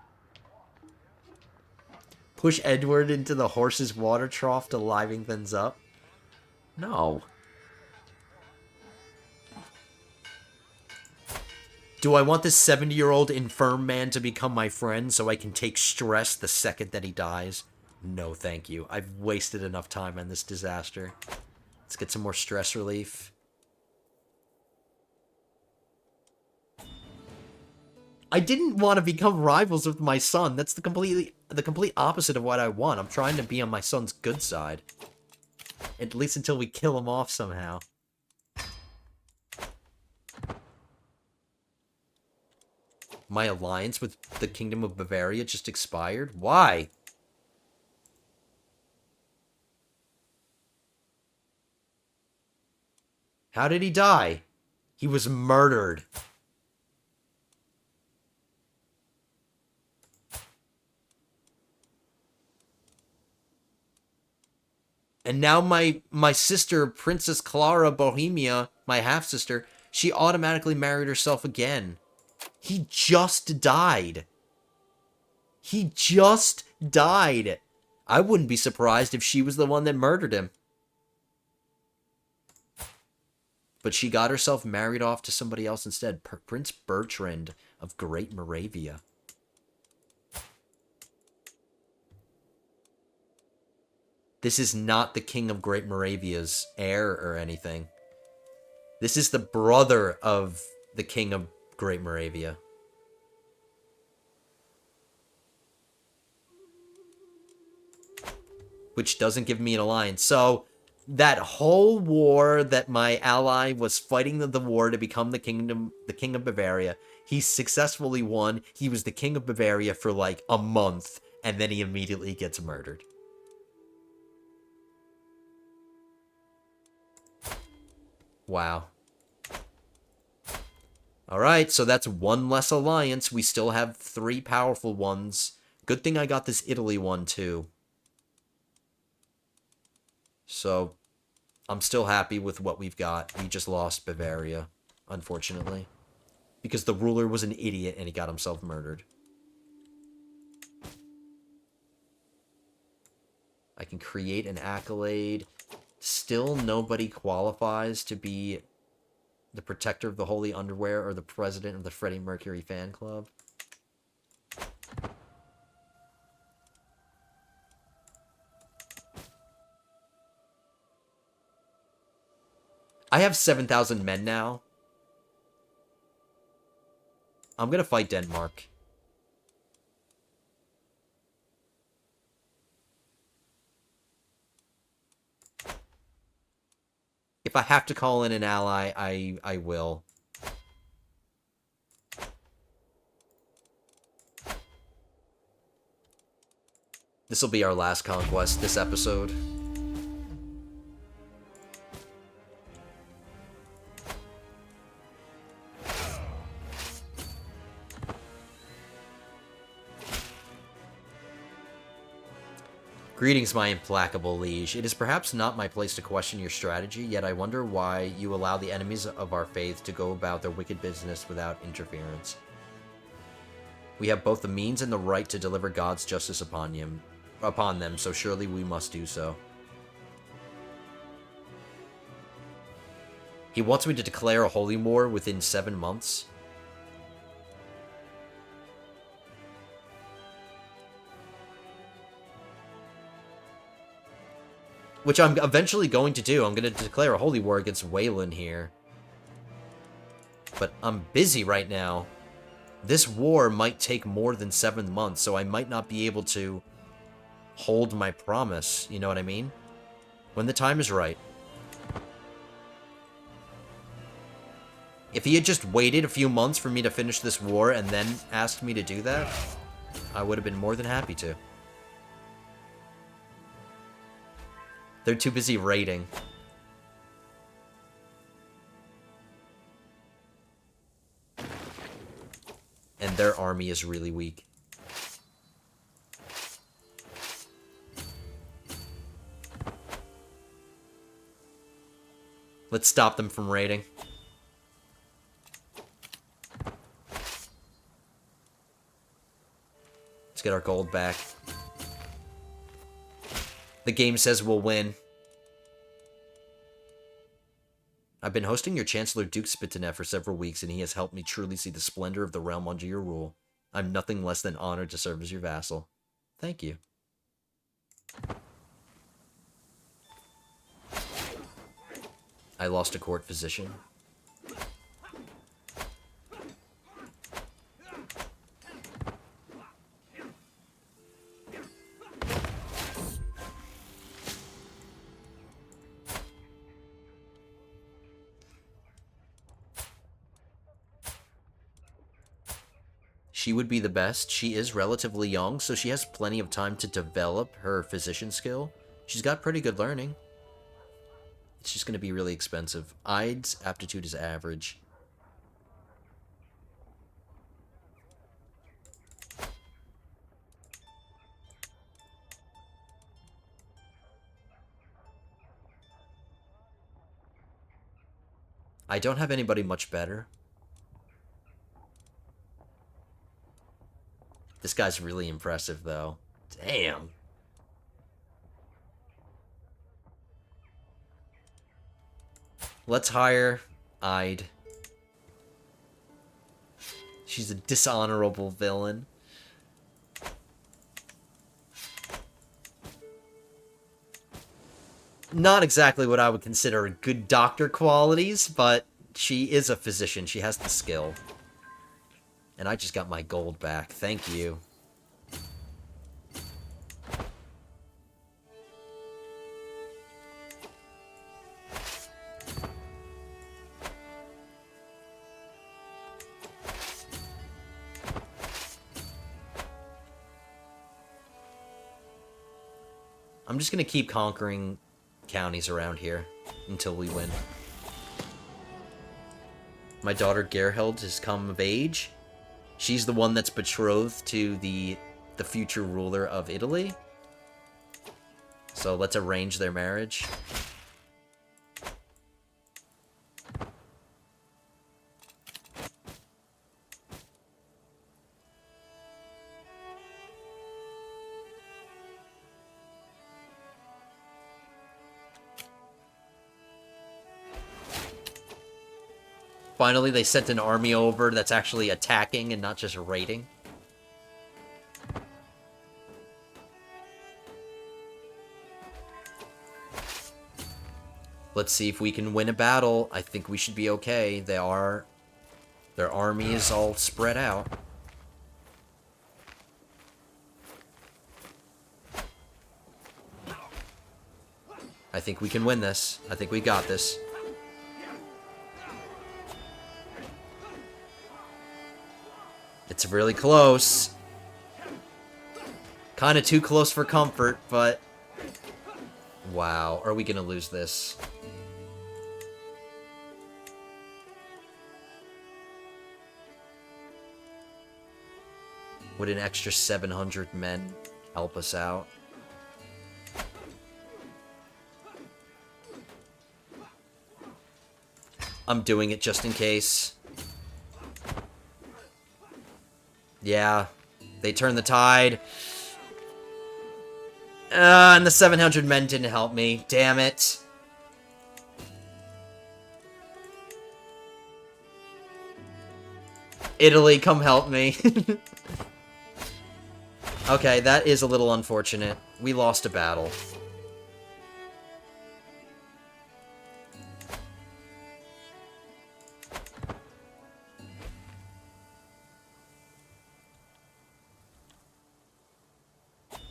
Push Edward into the horse's water trough to liven things up? No. Do I want this 70-year-old infirm man to become my friend so I can take stress the second that he dies? No, thank you. I've wasted enough time on this disaster. Let's get some more stress relief. I didn't want to become rivals with my son. That's the complete opposite of what I want. I'm trying to be on my son's good side. At least until we kill him off somehow. My alliance with the Kingdom of Bavaria just expired? Why? How did he die? He was murdered. And now my sister, Princess Clara Bohemia, my half-sister, she automatically married herself again. He just died. He just died. I wouldn't be surprised if she was the one that murdered him. But she got herself married off to somebody else instead. Prince Bertrand of Great Moravia. This is not the King of Great Moravia's heir or anything. This is the brother of the King of Great Moravia. Which doesn't give me an alliance. So, that whole war that my ally was fighting the war to become the King of Bavaria, he successfully won. He was the King of Bavaria for like a month, and then he immediately gets murdered. Wow. Alright, so that's one less alliance. We still have 3 powerful ones. Good thing I got this Italy one, too. So, I'm still happy with what we've got. We just lost Bavaria, unfortunately. Because the ruler was an idiot and he got himself murdered. I can create an accolade. Still nobody qualifies to be the protector of the holy underwear or the president of the Freddie Mercury fan club. I have 7,000 men now. I'm gonna fight Denmark. If I have to call in an ally, I will. This will be our last conquest this episode. Greetings, my implacable liege. It is perhaps not my place to question your strategy, yet I wonder why you allow the enemies of our faith to go about their wicked business without interference. We have both the means and the right to deliver God's justice upon them, so surely we must do so. He wants me to declare a holy war within 7 months. Which I'm eventually going to do. I'm going to declare a holy war against Wayland here. But I'm busy right now. This war might take more than 7 months, so I might not be able to hold my promise. You know what I mean? When the time is right. If he had just waited a few months for me to finish this war and then asked me to do that, I would have been more than happy to. They're too busy raiding. And their army is really weak. Let's stop them from raiding. Let's get our gold back. The game says we'll win. I've been hosting your Chancellor Duke Spitinet for several weeks, and he has helped me truly see the splendor of the realm under your rule. I'm nothing less than honored to serve as your vassal. Thank you. I lost a court physician. She would be the best. She is relatively young, so she has plenty of time to develop her physician skill. She's got pretty good learning. It's just going to be really expensive. Ide's aptitude is average. I don't have anybody much better. This guy's really impressive, though. Damn. Let's hire Ide. She's a dishonorable villain. Not exactly what I would consider good doctor qualities, but she is a physician. She has the skill. And I just got my gold back. Thank you. I'm just gonna keep conquering counties around here until we win. My daughter Gerhild has come of age. She's the one that's betrothed to the future ruler of Italy. So let's arrange their marriage. Finally, they sent an army over that's actually attacking and not just raiding. Let's see if we can win a battle. I think we should be okay. Their army is all spread out. I think we can win this. I think we got this. It's really close. Kind of too close for comfort, but... Wow, are we gonna lose this? Would an extra 700 men help us out? I'm doing it just in case. Yeah, they turned the tide. And the 700 men didn't help me. Damn it. Italy, come help me. Okay, that is a little unfortunate. We lost a battle.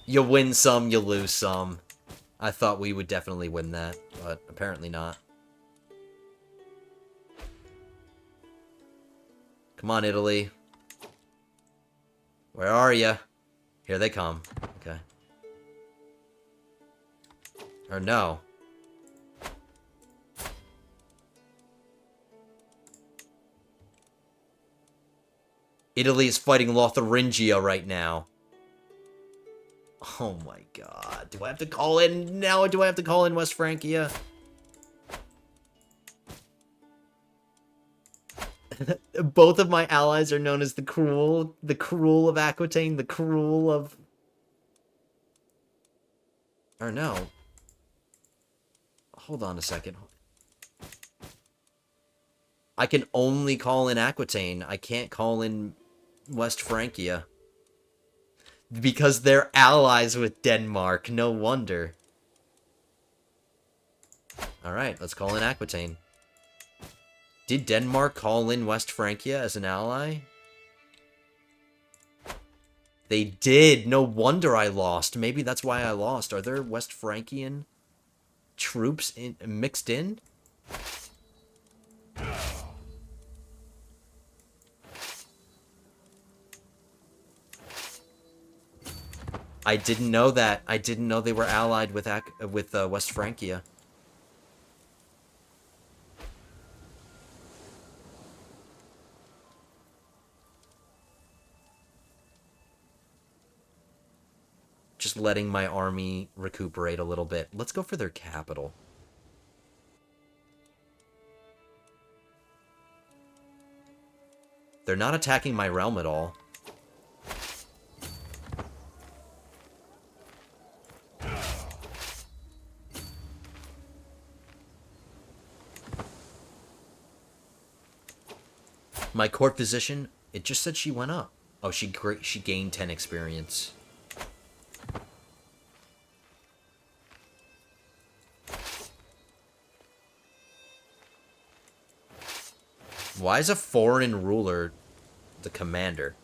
You win some, you lose some. I thought we would definitely win that, but apparently not. Come on, Italy. Where are you? Here they come. Okay. Or no. Italy is fighting Lotharingia right now. Oh my god. Do I have to call in now, or do I have to call in West Francia? Both of my allies are known as the Cruel of Aquitaine, the Cruel of... Or no. Hold on a second. I can only call in Aquitaine. I can't call in West Francia. Because they're allies with Denmark. No wonder. Alright, let's call in Aquitaine. Did Denmark call in West Francia as an ally? They did. No wonder I lost. Maybe that's why I lost. Are there West Francian troops mixed in? I didn't know that. I didn't know they were allied with West Francia. Just letting my army recuperate a little bit. Let's go for their capital. They're not attacking my realm at all. My court physician, it just said she went up. Oh, she gained 10 experience. Why is a foreign ruler the commander?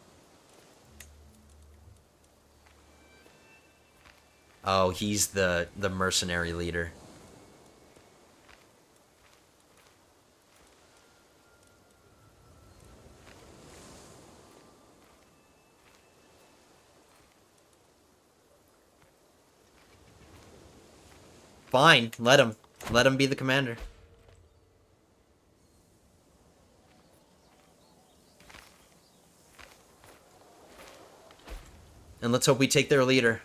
Oh, he's the mercenary leader. Fine, let him. Let him be the commander. And let's hope we take their leader.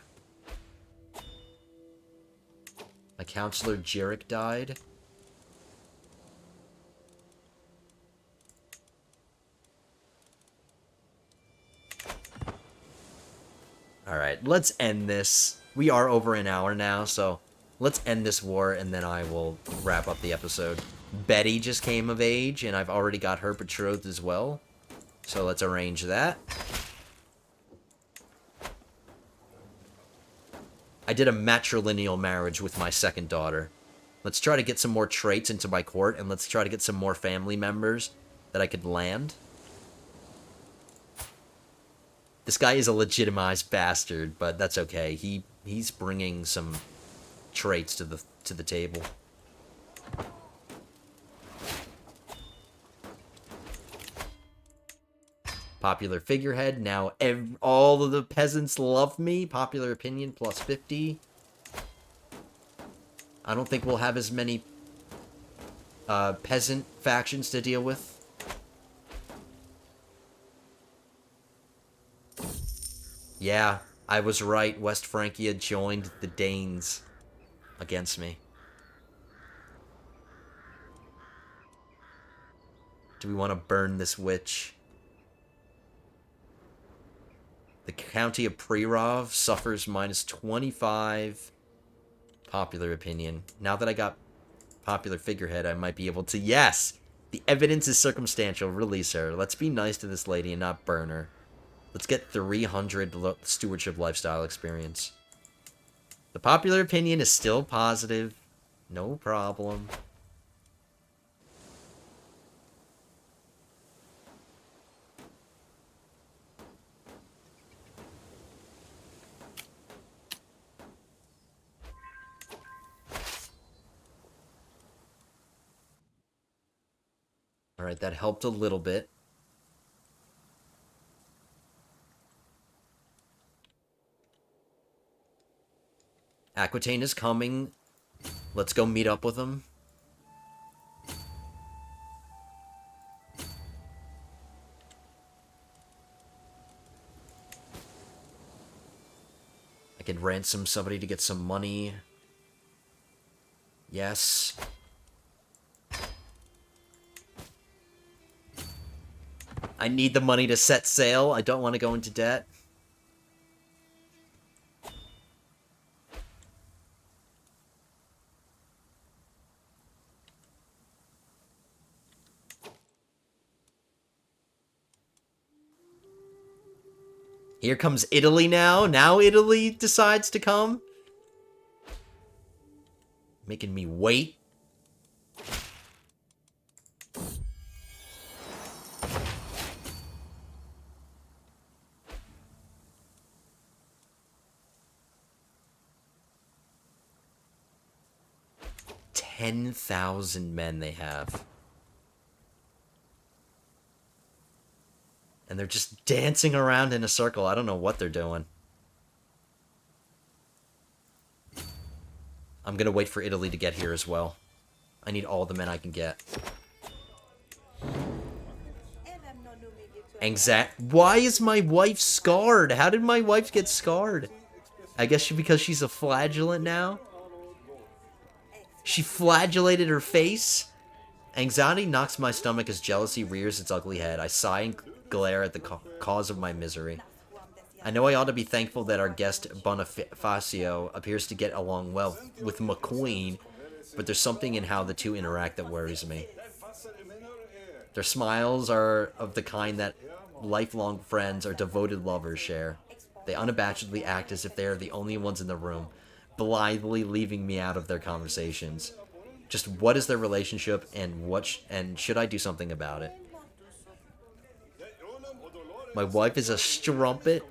My counselor Jarek died. Alright, let's end this. We are over an hour now, so let's end this war and then I will wrap up the episode. Betty just came of age, and I've already got her betrothed as well. So let's arrange that. I did a matrilineal marriage with my second daughter. Let's try to get some more traits into my court, and let's try to get some more family members that I could land. This guy is a legitimized bastard, but that's okay. He's bringing some traits to the table. Popular figurehead. Now all of the peasants love me. Popular opinion plus 50. I don't think we'll have as many peasant factions to deal with. Yeah, I was right. West Francia joined the Danes against me. Do we want to burn this witch? The county of Prerov suffers minus 25. Popular opinion. Now that I got popular figurehead, I might be able to... Yes! The evidence is circumstantial. Release her. Let's be nice to this lady and not burn her. Let's get 300 stewardship lifestyle experience. The popular opinion is still positive. No problem. Alright, that helped a little bit. Aquitaine is coming. Let's go meet up with him. I can ransom somebody to get some money. Yes. I need the money to set sail. I don't want to go into debt. Here comes Italy now. Now Italy decides to come. Making me wait. $10,000 men they have. And they're just dancing around in a circle. I don't know what they're doing. I'm gonna wait for Italy to get here as well. I need all the men I can get. Why is my wife scarred? How did my wife get scarred? I guess because she's a flagellant now? She flagellated her face? Anxiety knocks my stomach as jealousy rears its ugly head. I sigh and glare at the cause of my misery. I know I ought to be thankful that our guest Bonifacio appears to get along well with McQueen, but there's something in how the two interact that worries me. Their smiles are of the kind that lifelong friends or devoted lovers share. They unabashedly act as if they are the only ones in the room, blithely leaving me out of their conversations. Just what is their relationship, and should I do something about it? My wife is a strumpet.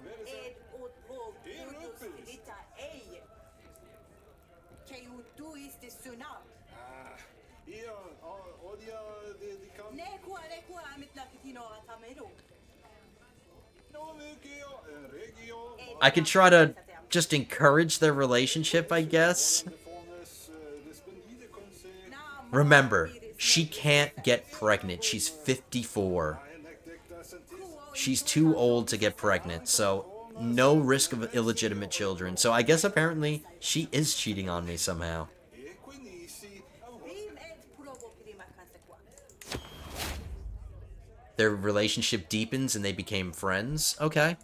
I could try to just encourage their relationship, I guess. Remember, she can't get pregnant. She's 54. She's too old to get pregnant, so no risk of illegitimate children. So I guess apparently she is cheating on me somehow. Their relationship deepens and they became friends. Okay.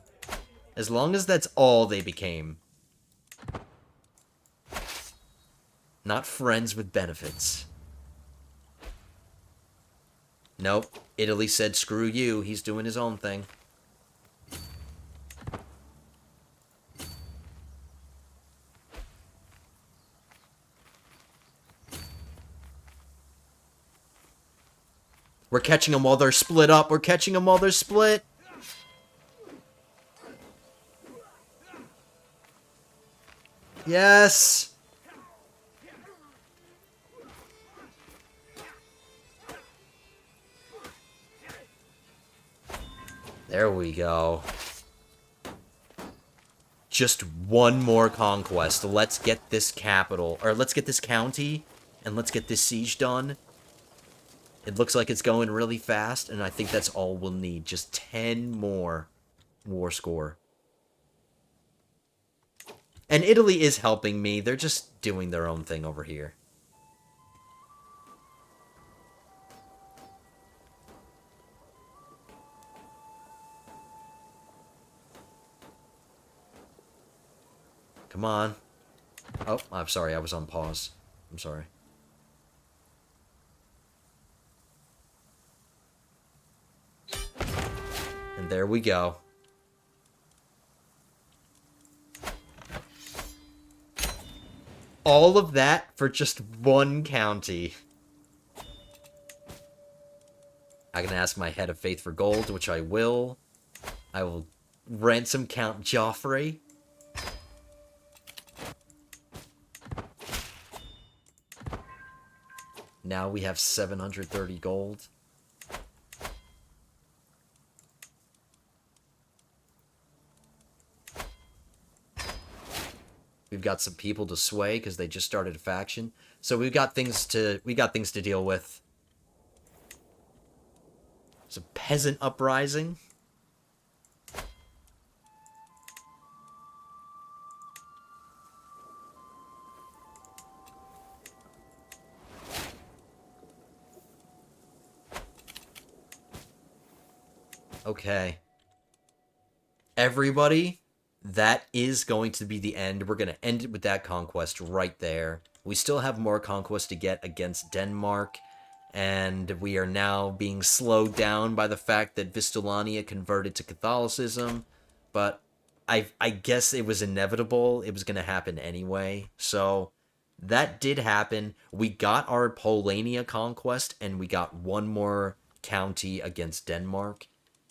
As long as that's all they became. Not friends with benefits. Nope. Italy said, screw you. He's doing his own thing. We're catching them while they're split up. We're catching them while they're split. Yes. There we go. Just one more conquest. Let's get this capital, or let's get this county, and let's get this siege done. It looks like it's going really fast, and I think that's all we'll need. Just 10 more war score. And Italy is helping me. They're just doing their own thing over here. Come on. Oh, I'm sorry. I was on pause. I'm sorry. And there we go. All of that for just one county. I can ask my head of faith for gold, which I will. I will ransom Count Joffrey. Now we have 730 gold. We've got some people to sway because they just started a faction. So we've got things to deal with. It's a peasant uprising. Okay. Everybody, that is going to be the end. We're going to end it with that conquest right there. We still have more conquest to get against Denmark, and we are now being slowed down by the fact that Vistulania converted to Catholicism, but I guess it was inevitable. It was going to happen anyway, so that did happen. We got our Polania conquest, and we got one more county against Denmark.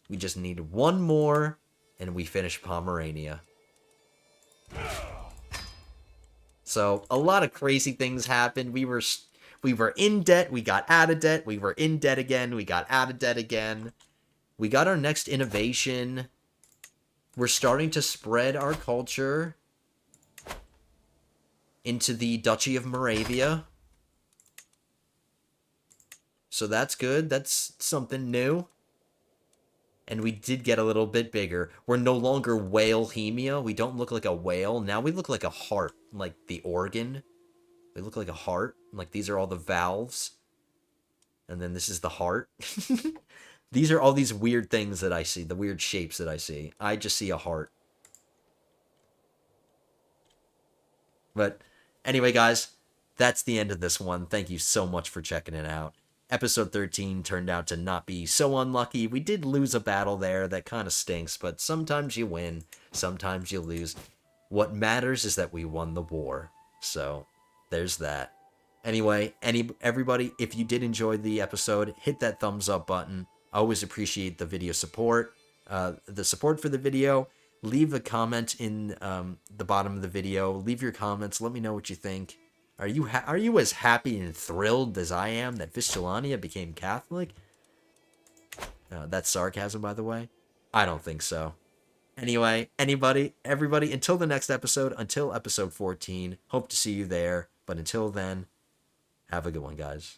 We just need one more, and we finish Pomerania. So, a lot of crazy things happened. We were in debt, we got out of debt, we were in debt again, we got out of debt again. We got our next innovation. We're starting to spread our culture into the Duchy of Moravia. So that's good. That's something new. And we did get a little bit bigger. We're no longer Whalehemia. We don't look like a whale. Now we look like a heart, like the organ. We look like a heart. Like these are all the valves. And then this is the heart. These are all these weird things that I see, the weird shapes that I see. I just see a heart. But anyway, guys, that's the end of this one. Thank you so much for checking it out. Episode 13 turned out to not be so unlucky. We did lose a battle there that kind of stinks, but sometimes you win, sometimes you lose. What matters is that we won the war. So, there's that. Anyway, everybody, if you did enjoy the episode, hit that thumbs up button. I always appreciate the video support. The support for the video. Leave a comment in the bottom of the video. Leave your comments. Let me know what you think. Are you as happy and thrilled as I am that Vistulania became Catholic? That's sarcasm, by the way. I don't think so. Anyway, everybody, until the next episode, until episode 14, hope to see you there. But until then, have a good one, guys.